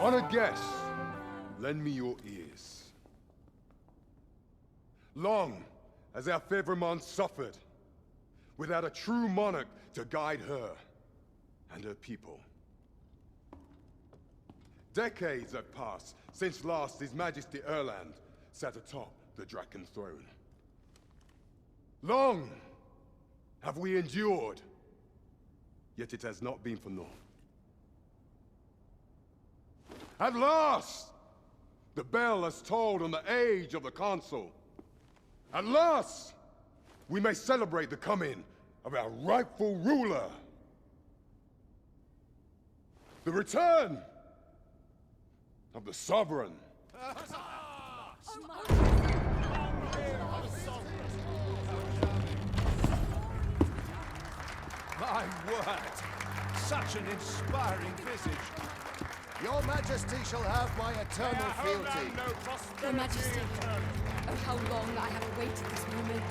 Honored guests, lend me your ears. Long has our Fevrimon suffered, without a true monarch to guide her and her people. Decades have passed since last His Majesty Erland sat atop the Draken throne. Long have we endured, yet it has not been for naught. At last, the bell has tolled on the age of the console. At last, we may celebrate the coming of our rightful ruler. The return of the sovereign. My word! Such an inspiring visage. Your Majesty shall have my eternal fealty. Your Majesty, oh how long I have awaited this moment.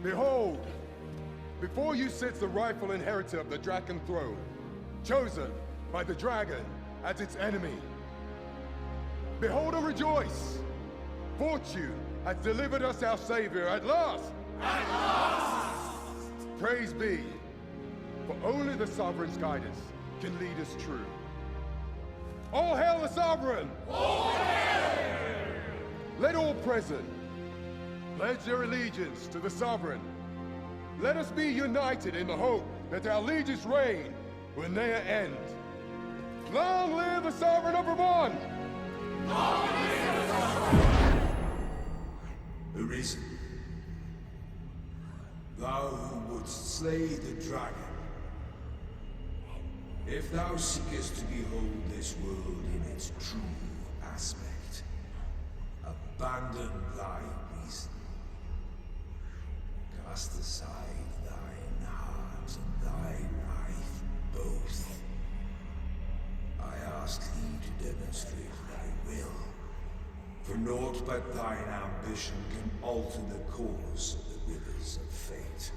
Behold, before you sits the rightful inheritor of the Draken throne, chosen by the dragon as its enemy. Behold and rejoice! Fortune has delivered us our savior at last! At last! Praise be, for only the sovereign's guidance can lead us true. All hail the sovereign! All hail! Let all present pledge their allegiance to the sovereign. Let us be united in the hope that our liege's reign will ne'er end. Long live the sovereign of Vermont! Long live the sovereign! Arisen, thou who wouldst slay the dragon, if thou seekest to behold this world in its true aspect, abandon thy reason. Cast aside thine heart and thy life both. I ask thee to demonstrate thy will, for naught but thine ambition can alter the course of the rivers of fate.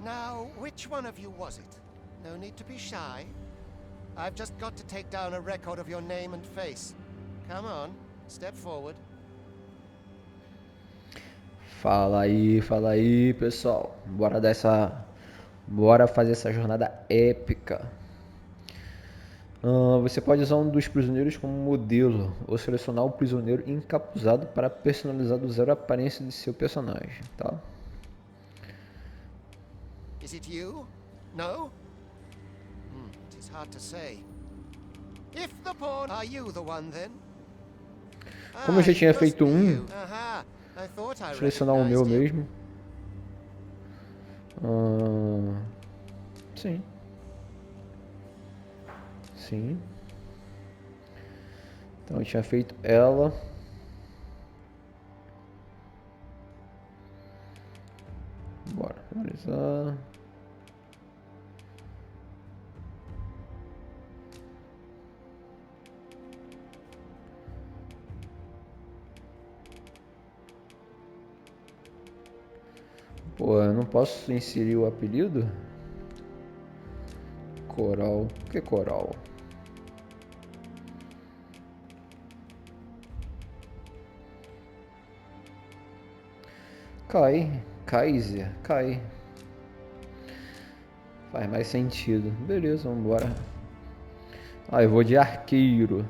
Now, which one of you was it? No need to be shy. I've just got to take down a record of your name and face. Come on, step forward. Fala aí, pessoal. Bora fazer essa jornada épica. Você pode usar um dos prisioneiros como modelo ou selecionar o prisioneiro encapuzado para personalizar do zero a aparência de seu personagem, tá? Is it you? No? It is hard to say. If the pawn, are you the one then? Como eu já tinha feito um, I thought I selecionar o meu recognized you. mesmo. Sim. Sim. Então eu tinha feito ela. Usar. Pô, eu não posso inserir o apelido? Coral. O que é coral? Kaiser. Cai. Faz mais sentido. Beleza, vambora. Ah, eu vou de arqueiro.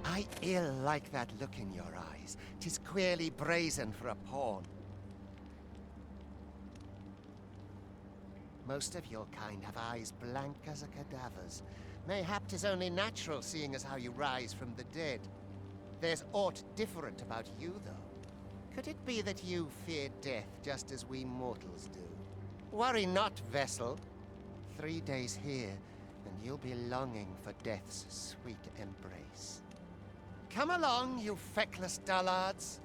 I ill like that look in your eyes. 'Tis queerly brazen for a pawn. Most of your kind have eyes blank as a cadaver's. Mayhap 'tis only natural, seeing as how you rise from the dead. There's aught different about you, though. Could it be that you fear death just as we mortals do? Worry not, vessel. 3 days here, and you'll be longing for death's sweet embrace. Come along, you feckless dullards.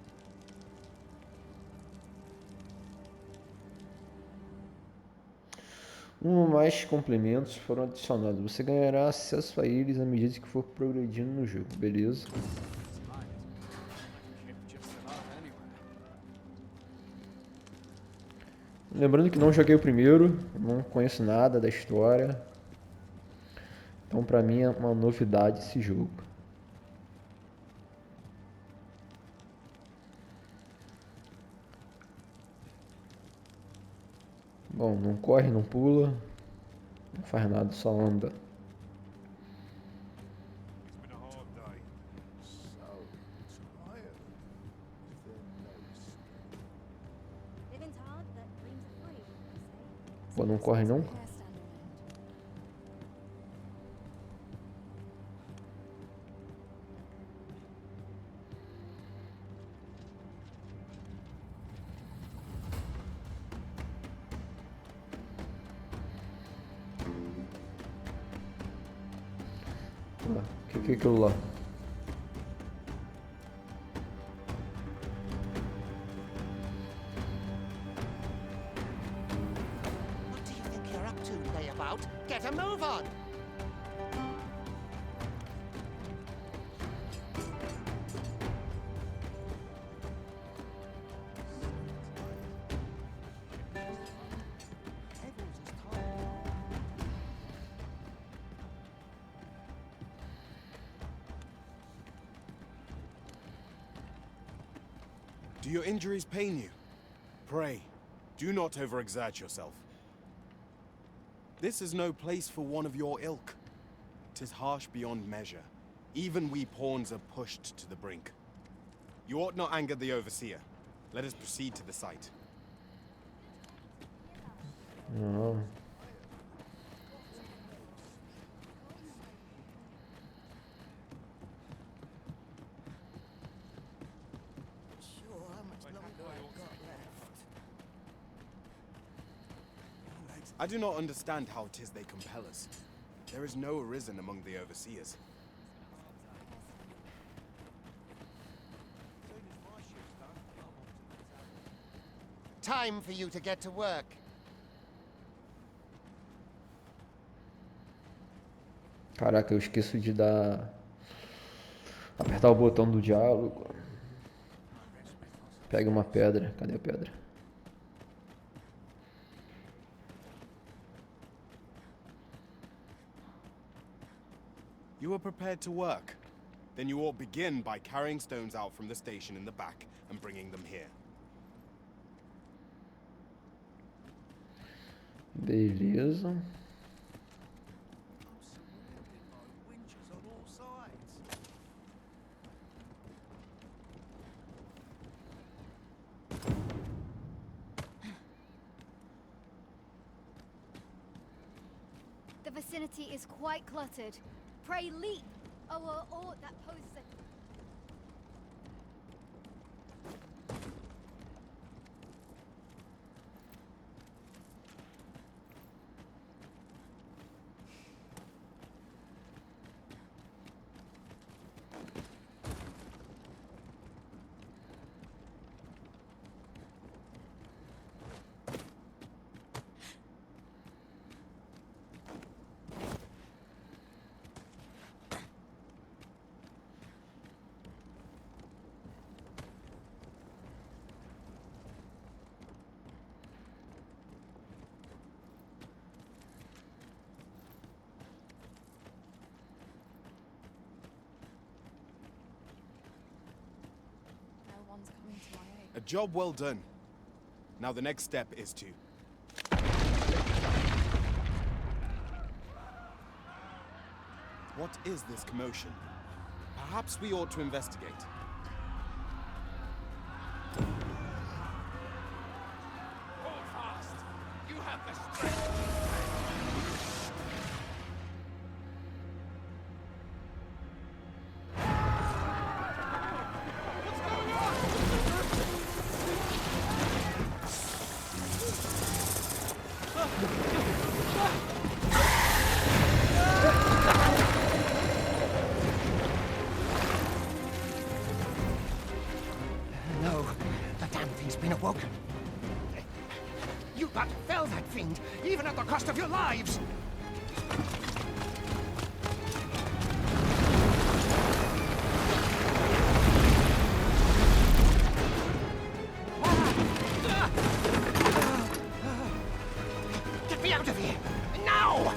Um ou mais complementos foram adicionados. Você ganhará acesso a eles à medida que for progredindo no jogo, beleza? Lembrando que não joguei o primeiro, não conheço nada da história. Então pra mim é uma novidade esse jogo. Bom, não corre, não pula, não faz nada, só anda. Pô, não corre não? O que é aquilo lá? What do you think you're up to, layabout? Get a move on! Do your injuries pain you? Pray, do not overexert yourself. This is no place for one of your ilk. 'Tis harsh beyond measure. Even we pawns are pushed to the brink. You ought not anger the overseer. Let us proceed to the site. Não. I do not understand how 'tis they compel us. There is no arisen among the overseers. Time for you to get to work. Caraca, eu esqueço de dar... apertar o botão do diálogo. Pega uma pedra. Cadê a pedra? You are prepared to work? Then you ought begin by carrying stones out from the station in the back and bringing them here. Beleza. The vicinity is quite cluttered. Pray leap! Or that poses a... A job well done. Now the next step is to... What is this commotion? Perhaps we ought to investigate. Hold fast! You have the strength! No, the damn thing's been awoken. You but fell that fiend, even at the cost of your lives! Get me out of here! Now!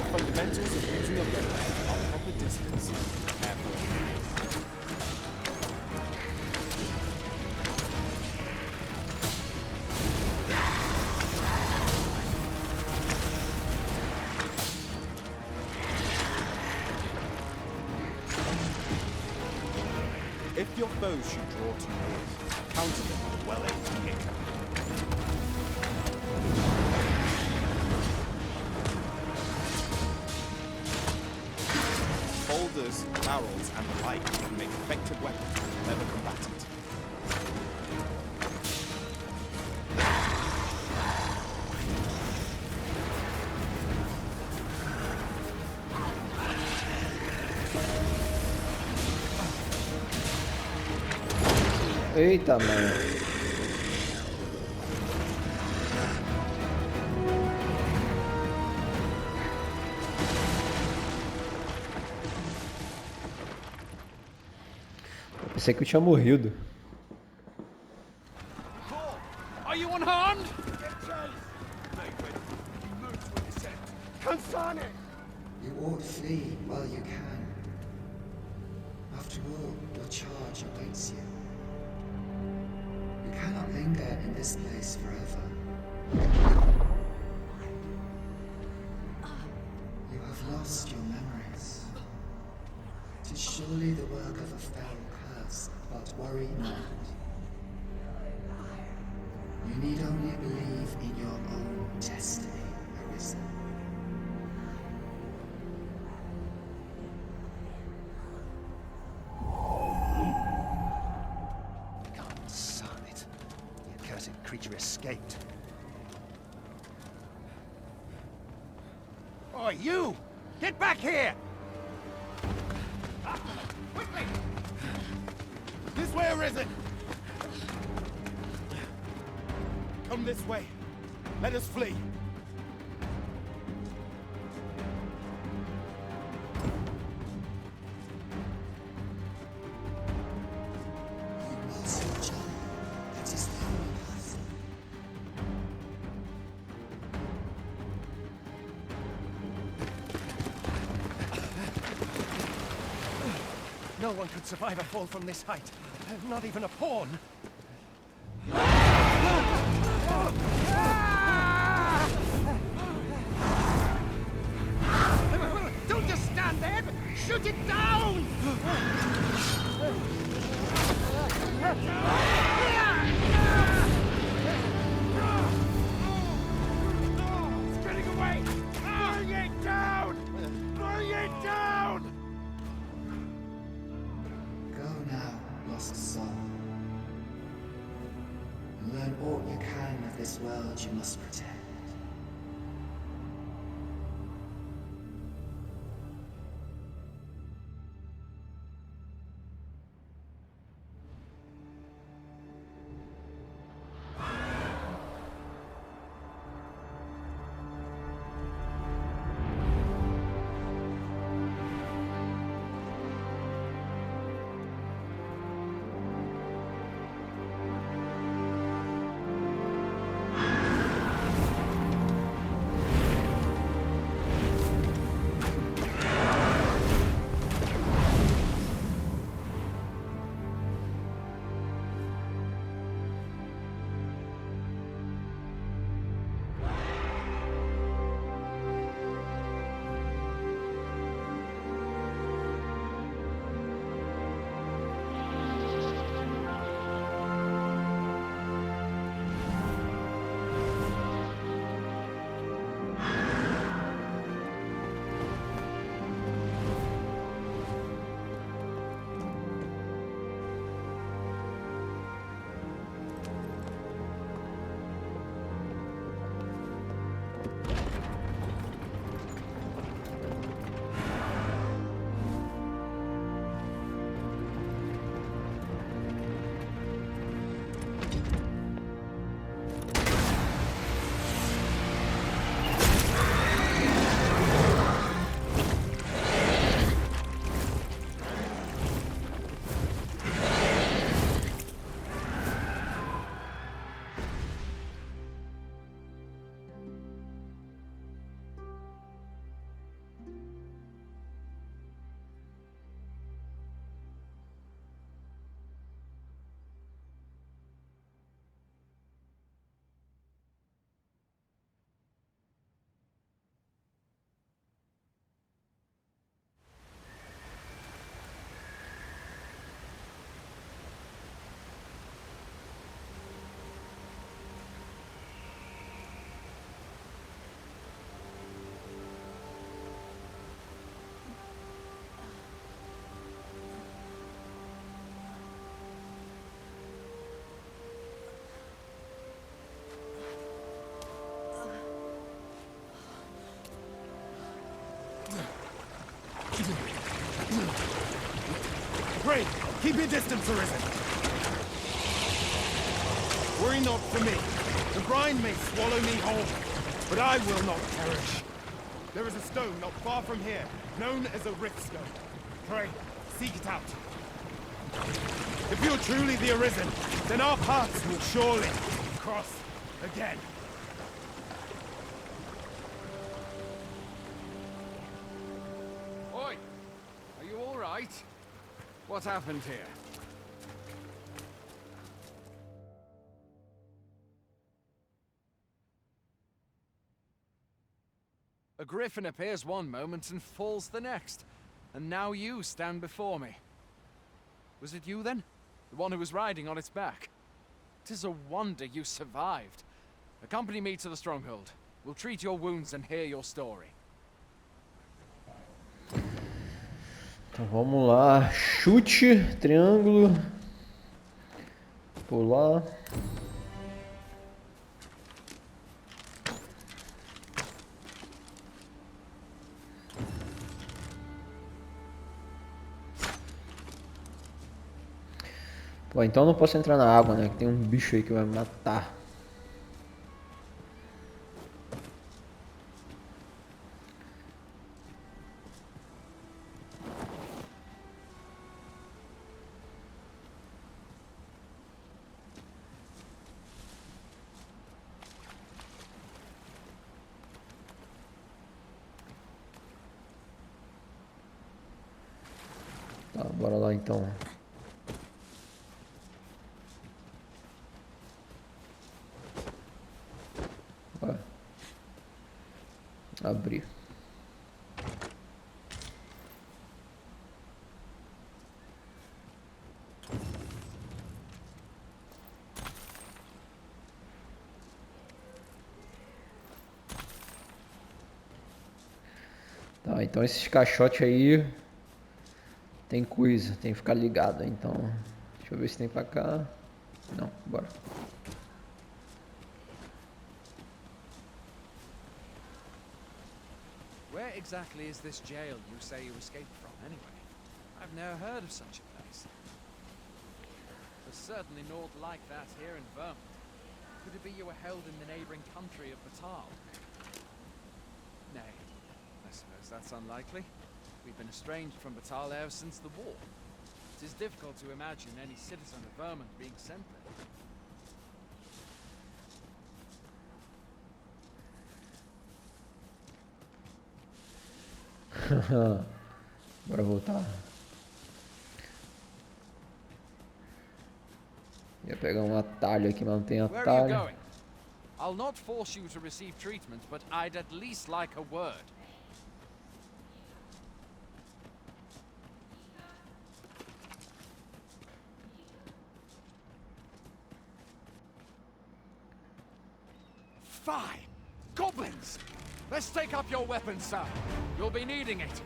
Fundamentals of using a weapon are proper distance. Careful. If your foes should draw too close, counter them with a well-aimed kick. Boulders, barrels, and the like can make effective weapons for clever combatant. Eita, mano. Pensei que eu tinha morrido. Are you unharmed? Consane! You ought flee while you can. After all, your charge awaits you. You cannot linger in this place forever. You have lost your memories. 'Tis surely the work of a fell curse, but worry not. You need only believe in your own destiny, Arisen. Consane it. The accursed creature escaped. Oh, you! Get back here! Quickly! This way, Arisen! Come this way. Let us flee. You must jump. That is the only path. No one could survive a fall from this height. Not even a pawn. Don't just stand there! Shoot it down! It's getting away! Bring it down! Bring it down! Go now, lost soul. And learn all you can of this world you must protect. Keep your distance, Arisen. Worry not for me. The brine may swallow me whole, but I will not perish. There is a stone not far from here, known as a rift stone. Pray, seek it out. If you're truly the Arisen, then our paths will surely cross again. Oi! Are you all right? What happened here? A griffin appears one moment and falls the next. And now you stand before me. Was it you then? The one who was riding on its back? 'Tis a wonder you survived. Accompany me to the stronghold. We'll treat your wounds and hear your story. Então vamos lá. Chute, triângulo. Pular. Pô, então não posso entrar na água, né? Que tem um bicho aí que vai me matar. Tá, bora lá então. Abrir. Tá, então esses caixotes aí tem coisa, tem que ficar ligado. Então, deixa eu ver se tem pra cá. Não, bora. Where exactly is this jail you say you escaped from, anyway? I've never heard of such a place. There's certainly naught like that here in Vermont. Could it be you were held in the neighboring country of Batal? Nay, I suppose that's unlikely. We've been estranged from Batal ever since the war. It is difficult to imagine any citizen of Vermont being sent there. Bora voltar. Ia pegar um atalho aqui, mas não tem Where are you atalho. going? I'll not force you to receive treatment, but I'd at least like a word. Fine! Goblins! Let's take up your weapons, sir. You'll be needing it.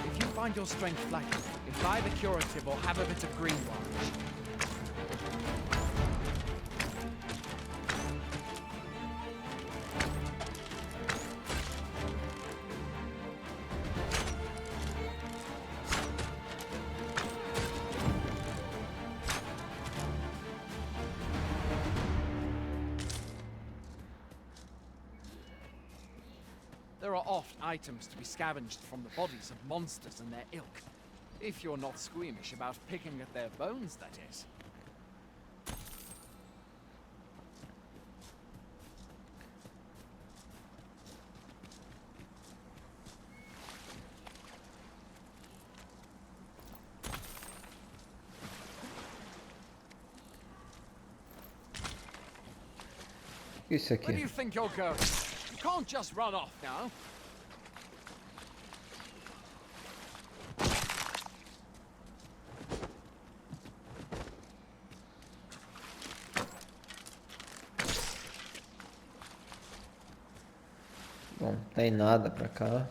If you find your strength lacking, imbibe a curative or have a bit of green varnish. There are oft items to be scavenged from the bodies of monsters and their ilk. If you're not squeamish about picking at their bones, that is. Isso Where do aqui. you think you're going? You can't just run off now. Bom, não tem nada pra cá.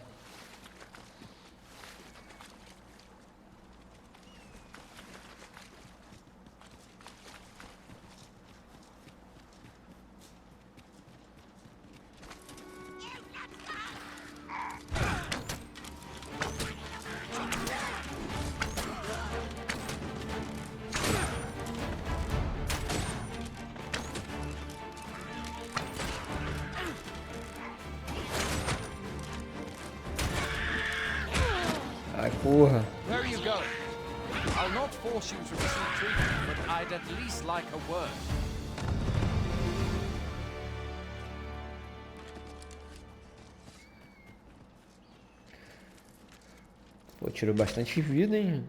porra. Where are you going? I'll not force you to receive treatment, but I'd at least like a word. Pô, tirou bastante vida, hein?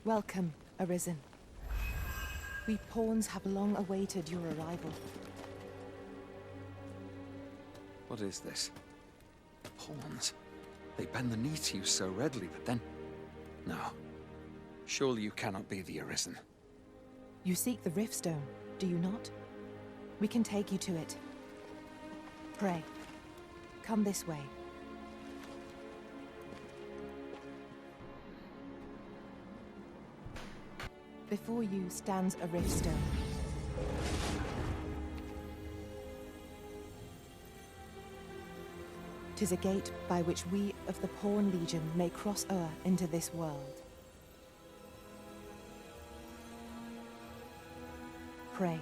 Welcome, Arisen. We pawns have long awaited your arrival. What is this? Pawns. They bend the knee to you so readily, but then... No. Surely you cannot be the Arisen. You seek the Riftstone, do you not? We can take you to it. Pray. Come this way. Before you stands a Riftstone. Tis a gate by which we of the Pawn Legion may cross o'er into this world. Pray,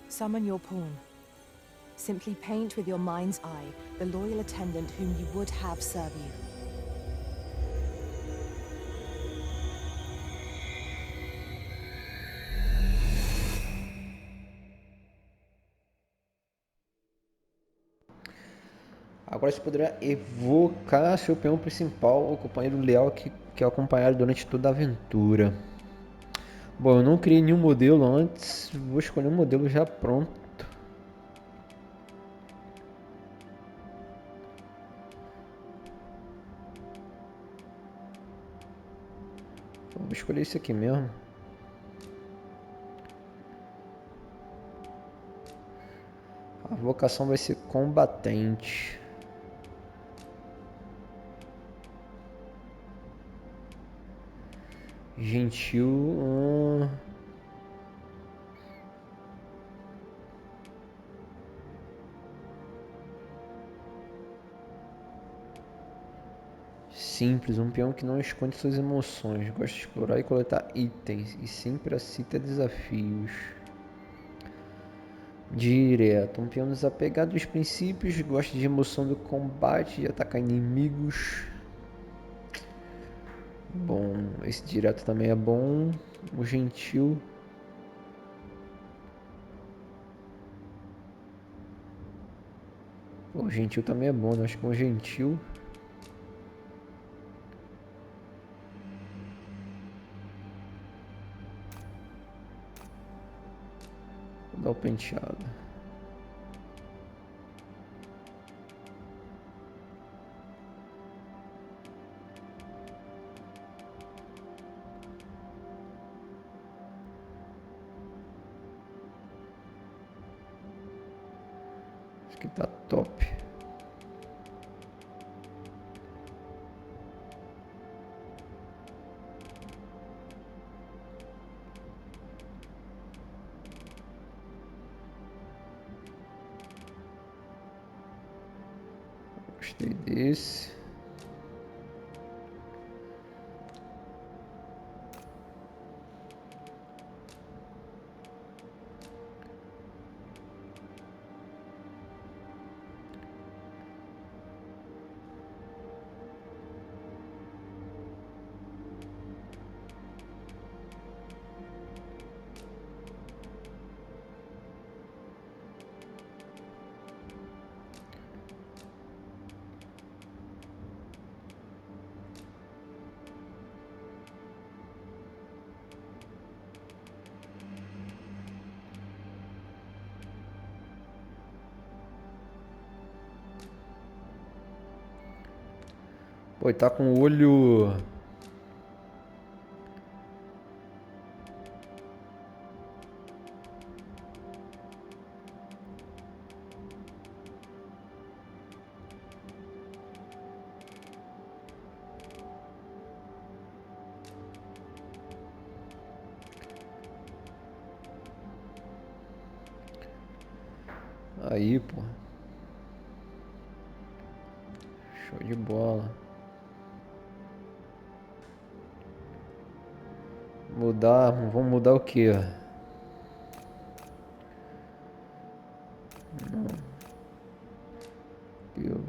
summon your pawn. Simply paint with your mind's eye the loyal attendant whom you would have serve you. Agora você poderá evocar seu peão principal, o companheiro leal que é acompanhado durante toda a aventura. Bom, eu não criei nenhum modelo antes, vou escolher um modelo já pronto. Vou escolher esse aqui mesmo. A vocação vai ser combatente. Gentil. Simples, um peão que não esconde suas emoções, gosta de explorar e coletar itens e sempre aceita desafios. Direto, um peão desapegado dos princípios, gosta de emoção do combate, de atacar inimigos. Bom, esse direto também é bom. O gentil. O gentil também é bom, né? Acho que o gentil. Vou dar o penteado. Acho que tá top. Gostei desse. Pô, ele tá com o olho... Aí, pô. Show de bola. Mudar, vamos mudar o que? Não. Eu.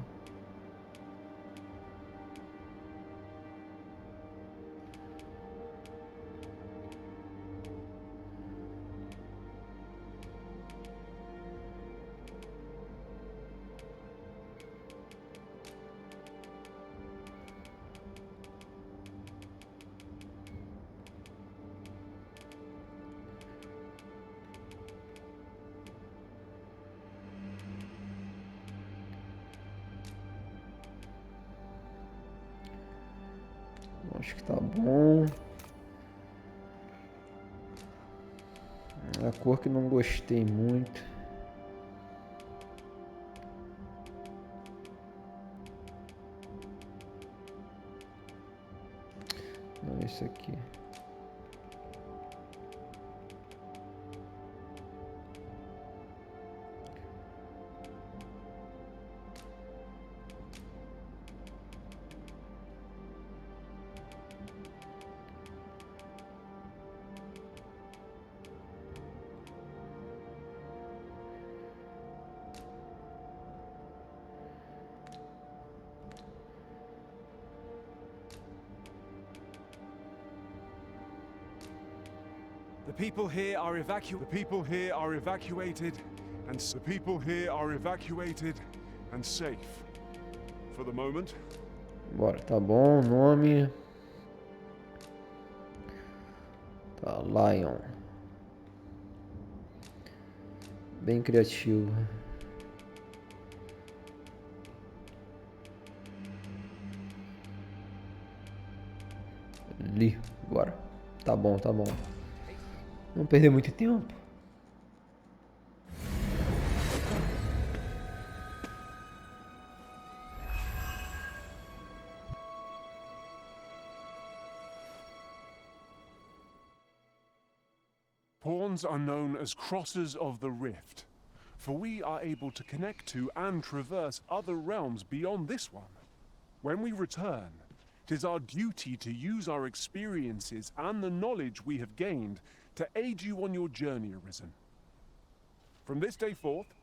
Acho que tá bom. A cor que não gostei muito. Não, esse aqui. The people here are evacuated and safe. For the moment. Bora, tá bom, nome. Tá, Lion. Bem criativo. Li, bora. Tá bom, tá bom. Não perder muito tempo. Pawns are known as crossers of the rift, for we are able to connect to and traverse other realms beyond this one. When we return, it is our duty to use our experiences and the knowledge we have gained to aid you on your journey, Arisen. From this day forth,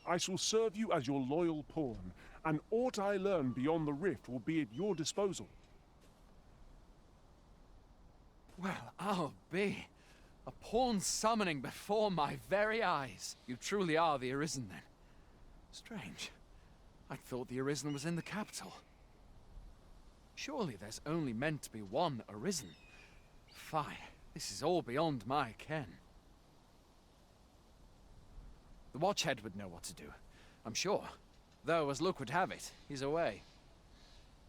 I shall serve you as your loyal pawn, and aught I learn beyond the rift will be at your disposal. Well, I'll be. A pawn summoning before my very eyes. You truly are the Arisen, then. Strange. I thought the Arisen was in the capital. Surely there's only meant to be one Arisen. Fie, this is all beyond my ken. The Watchhead would know what to do, I'm sure. Though, as luck would have it, he's away.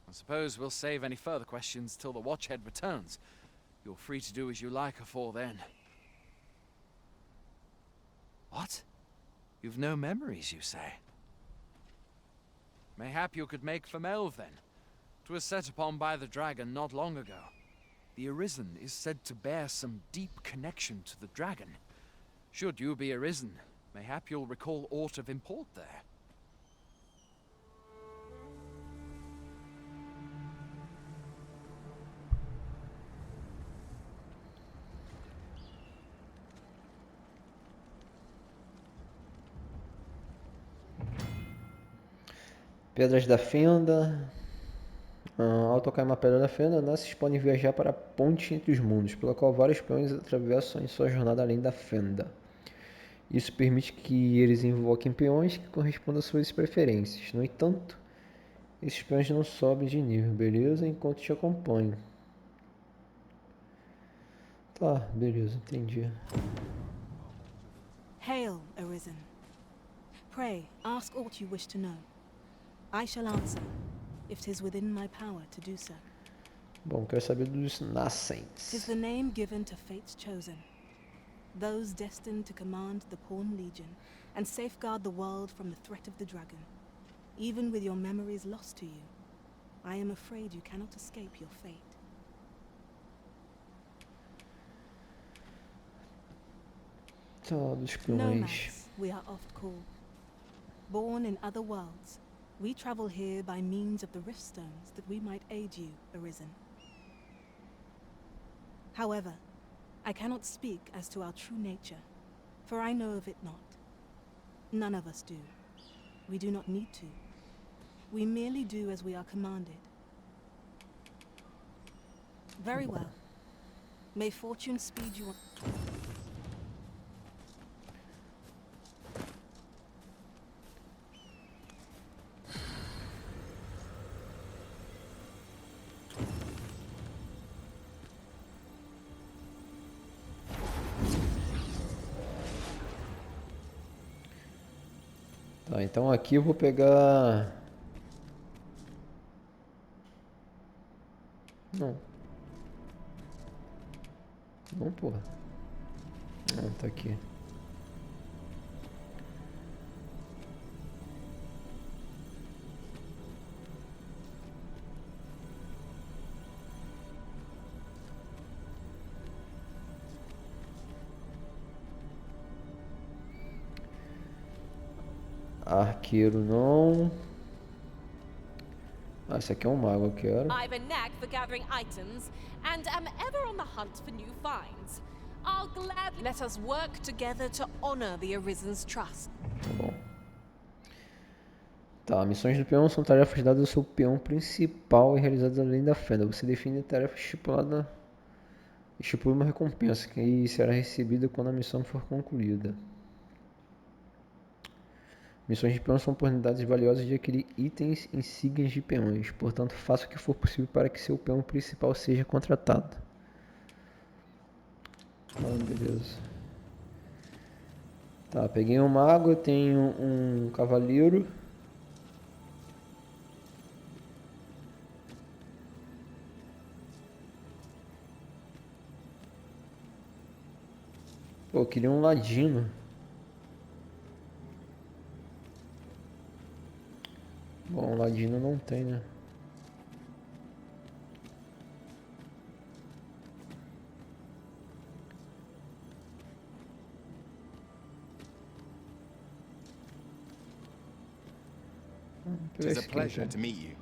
I suppose we'll save any further questions till the Watchhead returns. You're free to do as you like afore then. What? You've no memories, you say? Mayhap you could make for Melve, then. 'Twas set upon by the dragon not long ago. The Arisen is said to bear some deep connection to the dragon. Should you be Arisen, mayhap you'll recall aught of import there. Pedras da Fenda. Ao tocar em uma pedra da fenda, nasces podem viajar para a ponte entre os mundos, pela qual vários peões atravessam em sua jornada além da fenda. Isso permite que eles invoquem peões que correspondam às suas preferências. No entanto, esses peões não sobem de nível, beleza? Enquanto te acompanho. Tá, beleza, entendi. Hail, Arisen. Pray, ask aught you wish to know. I shall answer, if 'tis within my power to do so. Bom, quero saber dos nascentes. 'Tis the name given to fates chosen, those destined to command the Pawn Legion and safeguard the world from the threat of the dragon. Even with your memories lost to you, I am afraid you cannot escape your fate. Tá, dos peões. Nomads, we are oft called. Born in other worlds, we travel here by means of the rift stones that we might aid you, Arisen. However, I cannot speak as to our true nature, for I know of it not. None of us do. We do not need to. We merely do as we are commanded. Very well. May fortune speed you on. Tá, então aqui eu vou pegar... Não. Não, porra. Não, tá aqui. Arqueiro não. Ah, esse aqui é um mago, eu quero. I've a knack for gathering items and am ever on the hunt for new finds. I'll gladly let us work together to honor the Arisen's trust. Tá bom. Tá, missões do peão são tarefas dadas ao seu peão principal e realizadas além da fenda. Você define a tarefa estipulada, estipula uma recompensa que será recebida quando a missão for concluída. Missões de peão são oportunidades valiosas de adquirir itens insígnias de peões, portanto faça o que for possível para que seu peão principal seja contratado. Ah, beleza. Tá, peguei um mago, eu tenho um cavaleiro. Pô, eu queria um ladino. Bom, ladino não tem, né? It is a pleasure to meet you.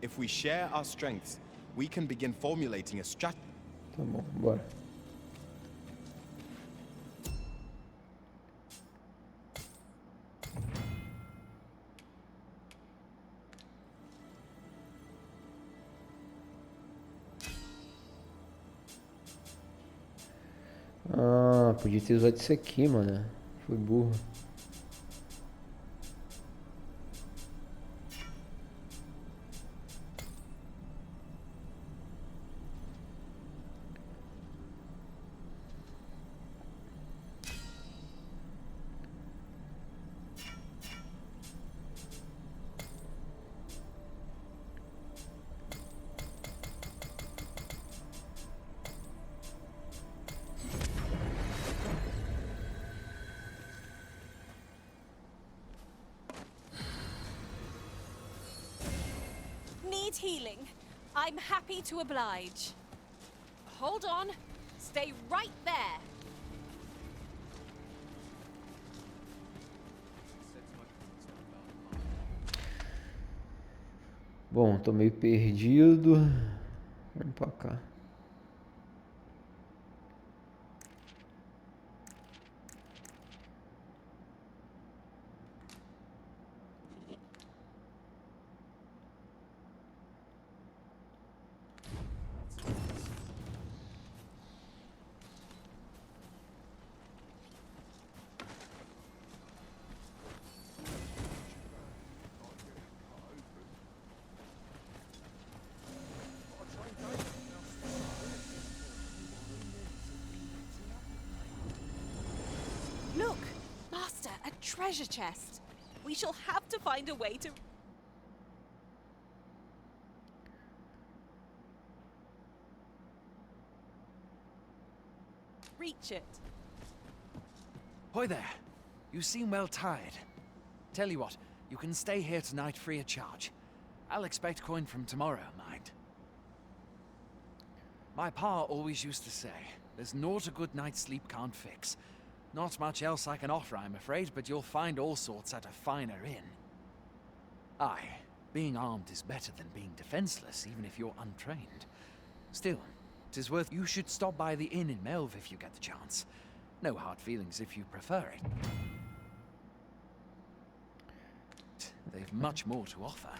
If we share our strengths, we can begin formulating a strategy. Tá bom, bora. Ah, podia ter usado isso aqui, mano. Foi burro. Need healing? I'm happy to oblige. Hold on. Stay right there. Bom, tô meio perdido. Vamos pra cá. Look, Master, a treasure chest. We shall have to find a way to reach it. Hoy there. You seem well tired. Tell you what, you can stay here tonight free of charge. I'll expect coin from tomorrow, mind. My pa always used to say, there's naught a good night's sleep can't fix. Not much else I can offer, I'm afraid, but you'll find all sorts at a finer inn. Aye, being armed is better than being defenseless, even if you're untrained. Still, 'tis worth. You should stop by the inn in Melve if you get the chance. No hard feelings if you prefer it. They've much more to offer.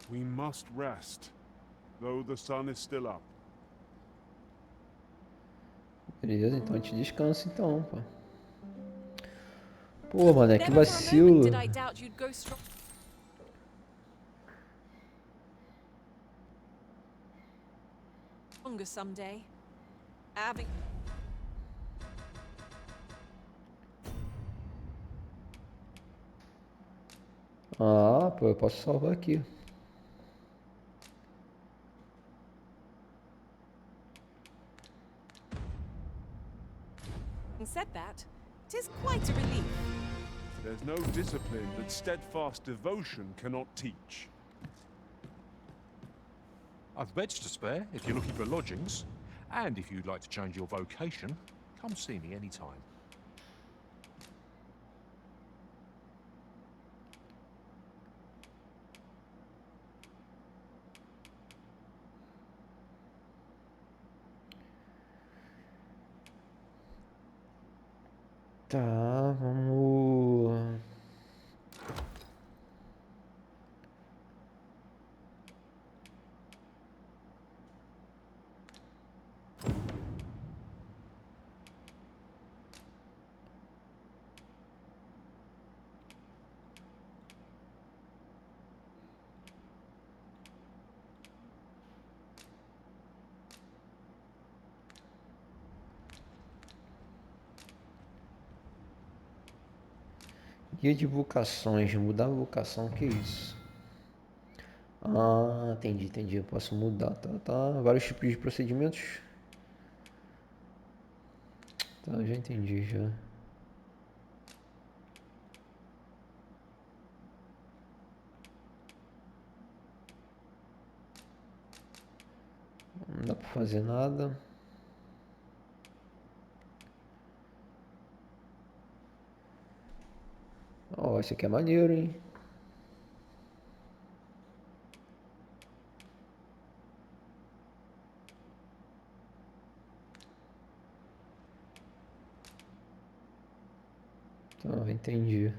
We must rest, though the sun is still up. Beleza, então a gente descansa então, pô. Pô, mano, que vacilo. Did I doubt you'd go strong? Stronger someday. Having Ah, pô, eu posso salvar aqui. said that, 'tis quite a relief. There's no discipline that steadfast devotion cannot teach. I've beds to spare if you're looking for lodgings. And if you'd like to change your vocation, come see me anytime. Tá, vamos... Guia de vocações, mudar a vocação, que isso? Ah, entendi, eu posso mudar, tá, vários tipos de procedimentos. Tá, já entendi, já. Não dá pra fazer nada. Ó, esse aqui é maneiro, hein? Tá, entendi.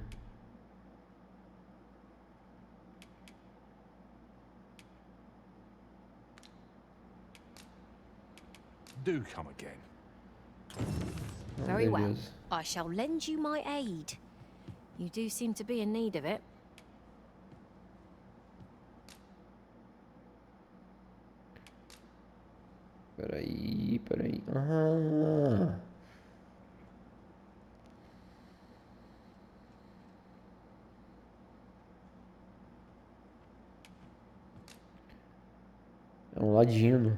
Do come again. Very well. I shall lend you my aid. You do seem to be in need of it. Peraí. Ah. É um ladino.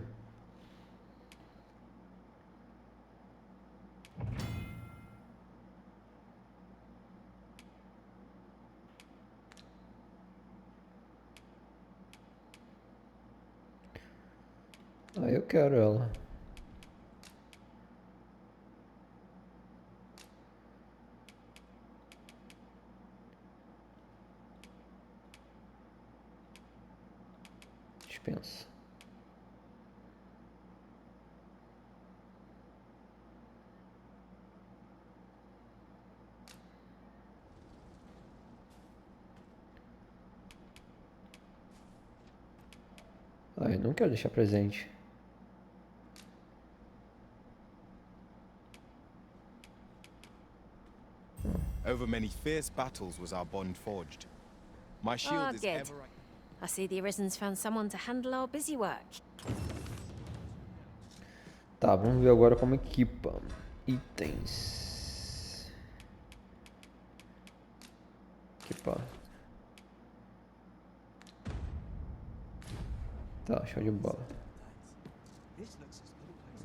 Ah, eu quero ela. Dispensa. Ah, eu não quero deixar presente. Over many fierce battles was our bond forged. My shield is good. ever... I see the Arisen's found someone to handle our busy work. Tá, vamos ver agora como equipa. Itens. Equipar. Tá, show de bola.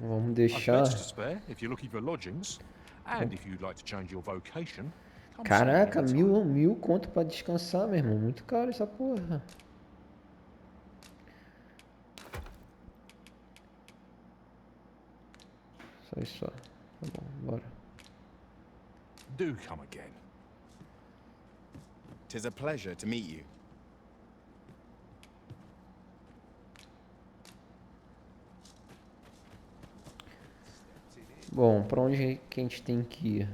Vamos deixar... I've beds to spare if you're looking for lodgings. And if you'd like to change your vocation, come Caraca, see me anytime. mil conto pra descansar, meu irmão. Muito caro essa porra. Só isso, ó. Tá bom, bora. Do come again. 'Tis a pleasure to meet you. Bom, pra onde que a gente tem que ir?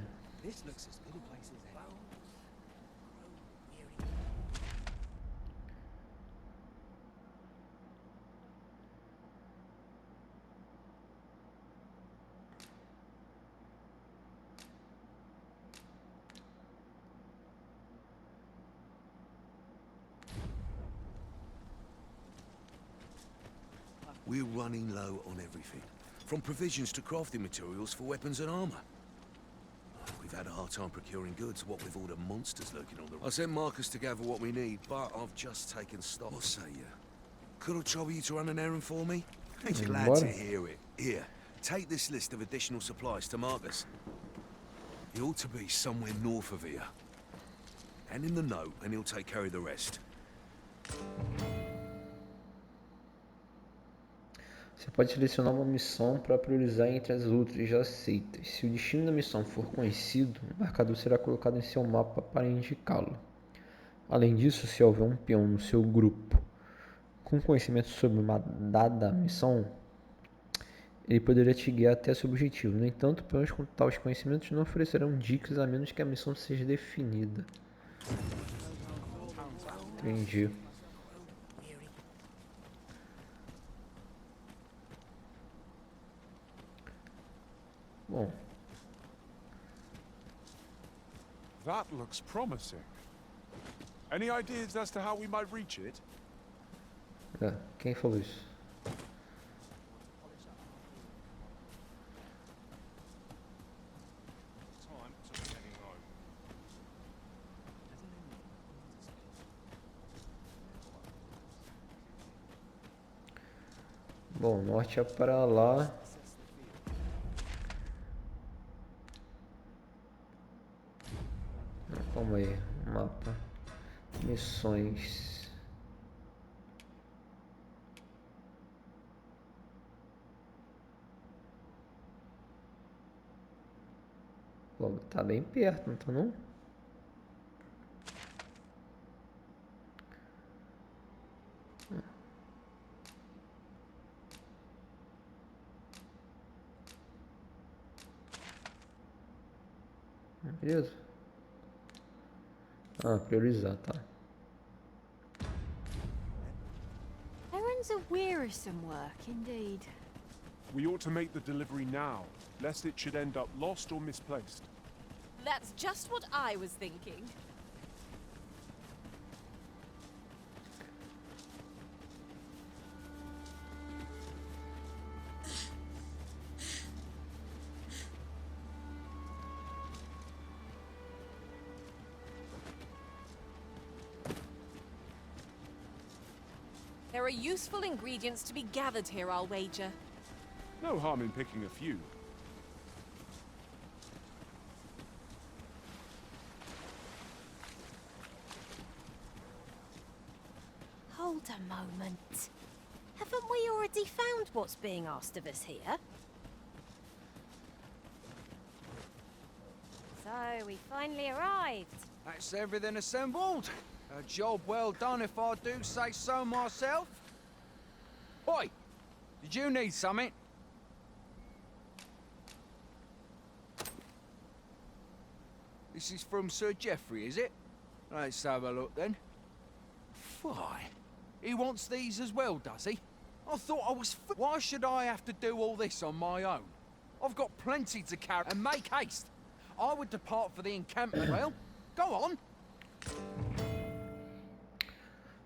We're running low on everything, from provisions to crafting materials for weapons and armor. We've had a hard time procuring goods, what with all the monsters lurking on the road. I sent Marcus to gather what we need, but I've just taken stock. What say you? Could I trouble you to run an errand for me? I'd be glad to hear it. Here, take this list of additional supplies to Marcus. He ought to be somewhere north of here. Hand him the note, and he'll take care of the rest. Você pode selecionar uma missão para priorizar entre as outras já aceitas. Se o destino da missão for conhecido, o marcador será colocado em seu mapa para indicá-lo. Além disso, se houver um peão no seu grupo com conhecimento sobre uma dada missão, ele poderia te guiar até seu objetivo. No entanto, peões com tais conhecimentos não oferecerão dicas a menos que a missão seja definida. Entendi. Bom. That looks promising. Any ideas as to how we might reach it? Quem falou isso? Bom, norte é para lá. Calma aí, mapa, missões. Pô, tá bem perto, não tá não? Beleza. Priorizar, tá. Errands are wearisome work, indeed. We ought to make the delivery now, lest it should end up lost or misplaced. That's just what I was thinking. There are useful ingredients to be gathered here, I'll wager. No harm in picking a few. Hold a moment. Haven't we already found what's being asked of us here? So, we finally arrived. That's everything assembled. A job well done if I do say so myself. Oi! Did you need something? This is from Sir Geoffrey, is it? Let's have a look then. Why? He wants these as well, does he? I thought I was Why should I have to do all this on my own? I've got plenty to carry and make haste. I would depart for the encampment. Well, go on.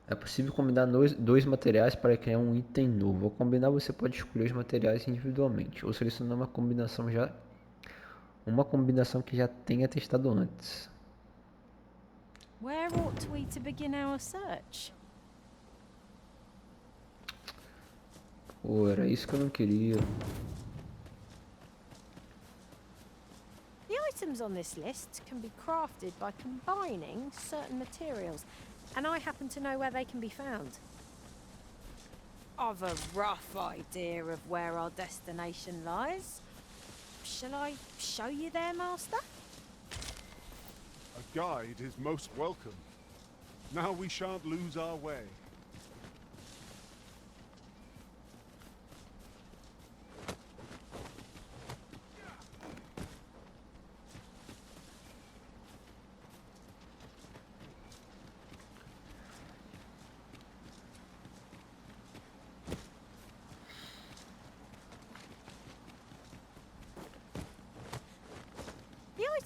É possível combinar dois materiais para criar um item novo. Ao combinar, você pode escolher os materiais individualmente ou selecionar uma combinação que já tenha testado antes. Where ought we to begin our search? Pô, era isso que eu não queria. The items on this list can be crafted by combining certain materials, and I happen to know where they can be found. I've a rough idea of where our destination lies. Shall I show you there, Master? A guide is most welcome. Now we shan't lose our way.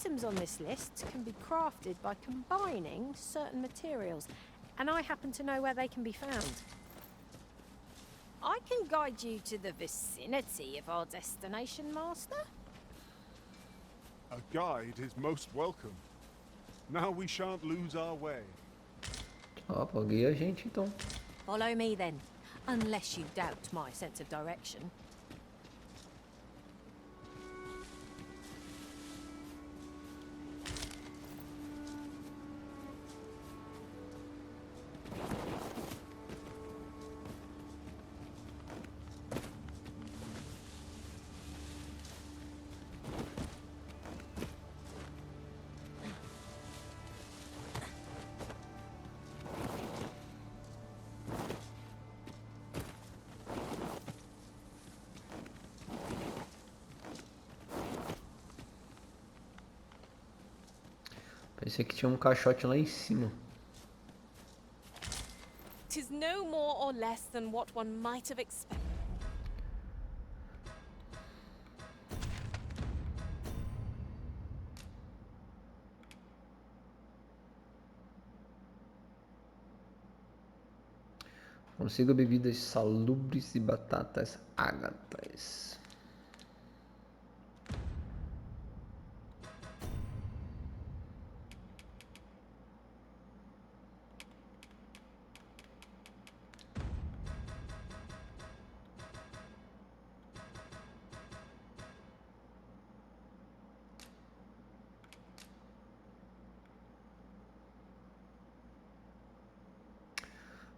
Items on this list can be crafted by combining certain materials, and I happen to know where they can be found. I can guide you to the vicinity of our destination, Master. A guide is most welcome. Now we shan't lose our way. Ó, pô, guia a gente então. Follow me then, unless you doubt my sense of direction. Parecia que tinha caixote lá em cima. 'Tis no more or less than what one might have expected. Consiga bebidas salubres e batatas ágatas.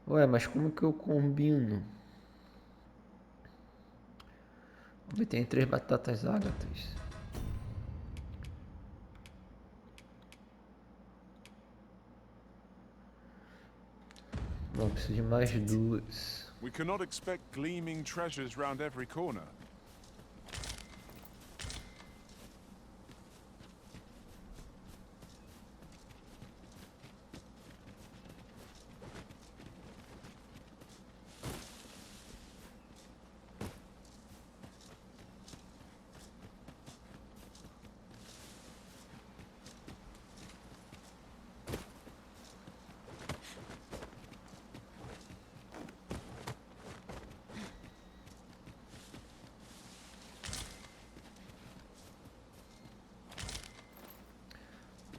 Ué, mas como que eu combino? Obtenho 3 batatas ágatas. Bom, preciso de mais 2. We cannot expect gleaming treasures round every corner.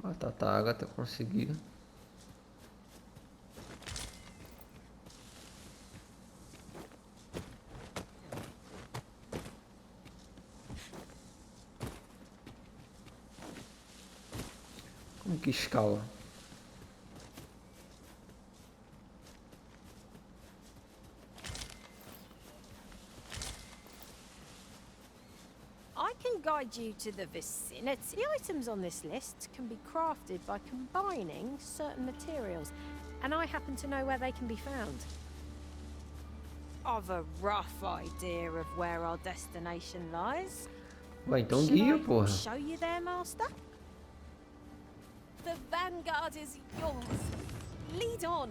Batata ágata, consegui. Como que escala? I can guide you to the vicinity. The items on this list can be crafted by combining certain materials, and I happen to know where they can be found. I've a rough idea of where our destination lies. Ué, então guia, porra. Show you there, Master? The vanguard is yours. Lead on.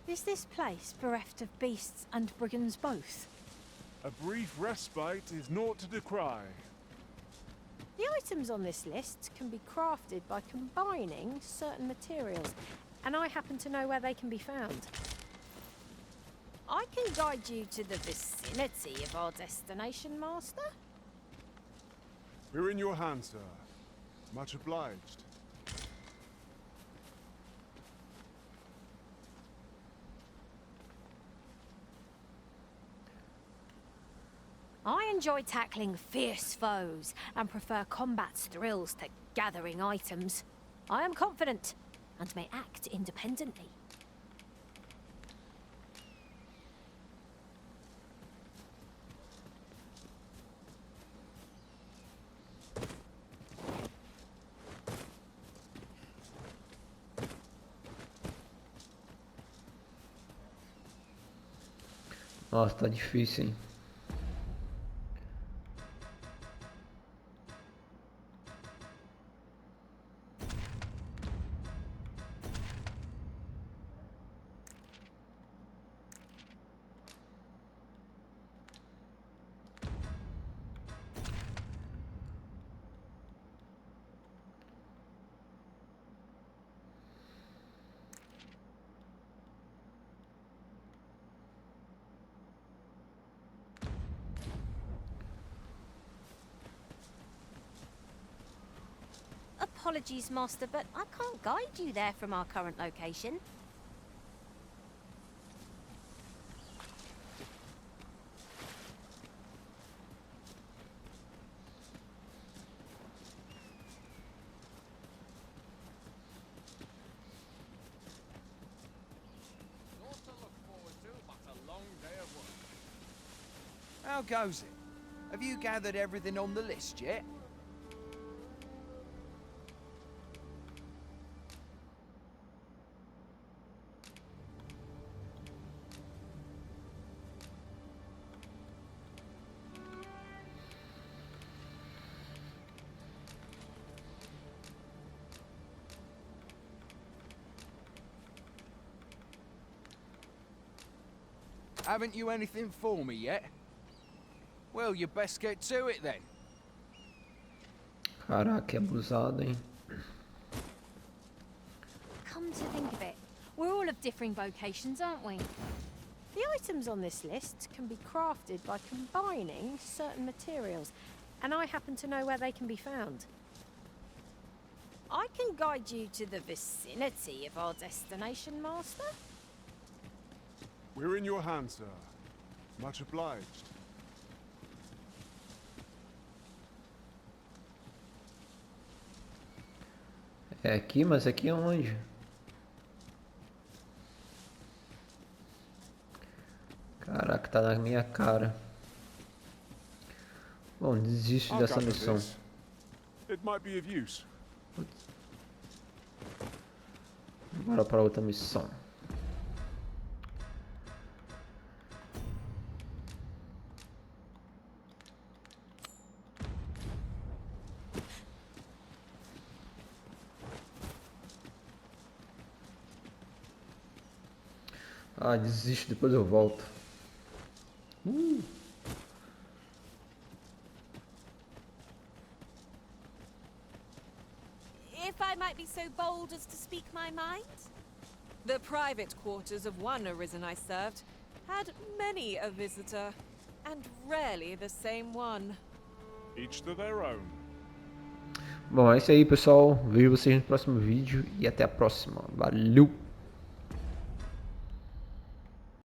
Is this place bereft of beasts and brigands both? A brief respite is naught to decry. The items on this list can be crafted by combining certain materials, and I happen to know where they can be found. I can guide you to the vicinity of our destination, Master. We're in your hands, sir. Much obliged. I enjoy tackling fierce foes and prefer combat's thrills to gathering items. I am confident and may act independently. Nossa, tá difícil, hein? Apologies, Master, but I can't guide you there from our current location. Naught to look forward to, but a long day of work. How goes it? Have you gathered everything on the list yet? Haven't you anything for me yet? Well, you best get to it then. Caraca, que abusado, hein? Come to think of it, we're all of differing vocations, aren't we? The items on this list can be crafted by combining certain materials, and I happen to know where they can be found. I can guide you to the vicinity of our destination, Master. We're in your hands, sir. Much obliged. É aqui, mas aqui é onde? Caraca, tá na minha cara. Bom, desisto dessa missão. It might be of use. Bora para outra missão. Ah, desisto, depois eu volto. If I might be so bold as to speak my mind? The private quarters of one arisen I served had many a visitor, and rarely the same one. Each to their own. Bom, é isso aí, pessoal. Vejo vocês no próximo vídeo e até a próxima. Valeu!